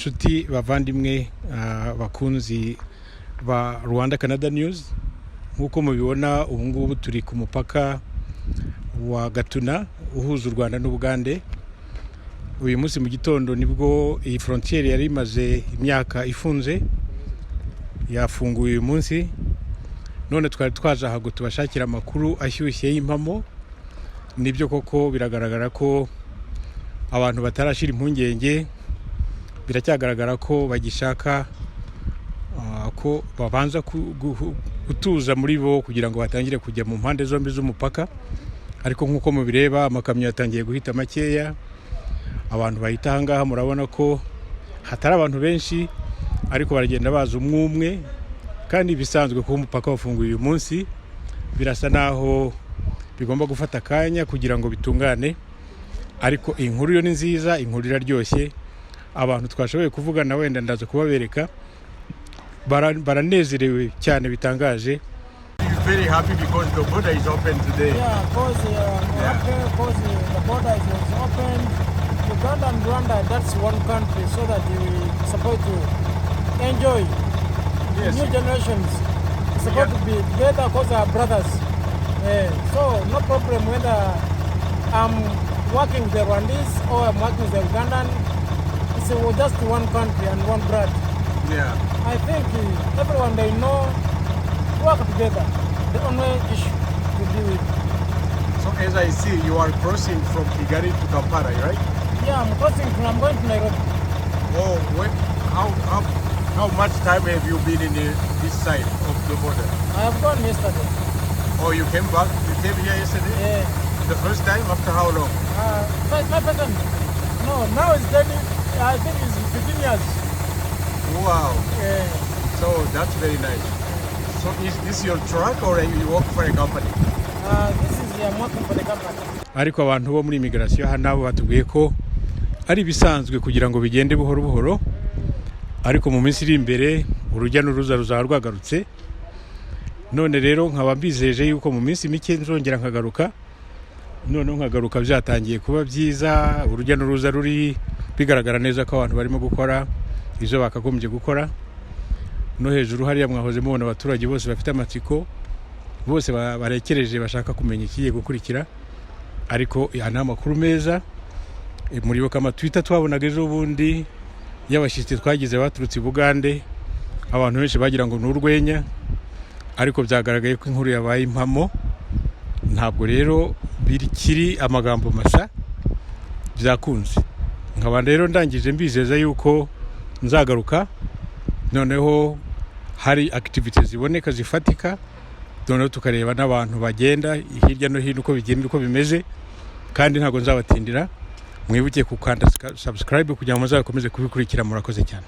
Nshuti bavandimwe bakunzi ba Rwanda Canada News, nkuko mubibona ubu ngubu turi ku mupaka wa Gatuna uhuza Rwanda n'Ubuganda. Uyu munsi mu gitondo nibwo iyi frontiere yari imaze imyaka ifunze yafunguye uyu munsi. None twari twaje aha tubashakira amakuru ashyushye y'impamo. Nibyo koko biragaragara ko abantu batarashira impungenge, biracyagaragara ko bagishaka ko babanza gutuza muri bo kugira ngo batangire kujya mu mpande zombi z'umupaka. Ariko nkuko mubireba amakamyo yatangiye guhita makeya, abantu bahita ahangaha murabona ko hatari abantu benshi, ariko baragenda baza umwe kandi bisanzwe ko umupaka wafunguye uyu munsi. Birasa naho bigomba gufata akanya kugira ngo bitungane, ariko inkuru yo ni nziza, inkuru iraryoshye. Abantu twashoboye kuvugana wenda ndaza kubabereka baranezerewe cyane bitangaje. Very happy because the border is open today. Yeah, because the border is open. Uganda and Rwanda, that's one country, so that we supposed to enjoy. Yes. New generations supposed to be together because they are brothers. So no problem whether I'm working with the Rwandese or I'm working with the Ugandan. It's just one country and one blood. Yeah. I think everyone they know work together. The only issue to deal with. So as I see, you are crossing from Kigali to Kampala, right? Yeah, I'm crossing. I'm going to Nairobi. Oh, how much time have you been in this side of the border? I have gone yesterday. Oh, you came back? You came here yesterday? Yeah. The first time? After how long? My person. No, now it's 10. I think it's 15 years. Wow. Yeah. So that's very nice. So is this your truck or you work for a company? This is I'm working for the company. Ariko abantu bo muri immigration hano nabo batubwiye ko ari bisanzwe kugira ngo bigende buhoro buhoro, ariko mu minsi iri imbere urujya n'uruza ruzarwagarutse. None rero nkaba mbizeje yuko mu minsi mike nzongera nkagaruka. None nkagaruka byatangiye kuba byiza, urujya n'uruza ruri bigaragara neza ko abantu barimo gukora izo bakagombye gukora. No hejuru hariya mwahoze mubona abaturage bose bafite amatsiko, bose barekereje bashaka kumenya ikiye gukurikira. Ariko ana makuru meza muribuka amatwita twabonaga ejo bundi y'abashyitsi twagize baturutse Ubuganda, abantu benshi bagira ngo n'urwenya, ariko byagaragaye ko inkuru yabaye impamo. Ntabwo rero birikiri amagambo masa, byakunze. Nkaba rero ndangije mbizeza yuko nzagaruka, noneho hari activities ziboneka zifatika, noneho tukareba n'abantu bagenda hirya no hino uko bigenda uko bimeze, kandi ntabwo nzabatindira. Mwibuke kukanda subscribe kugira ngo muzakomeze kubikurikira. Murakoze cyane.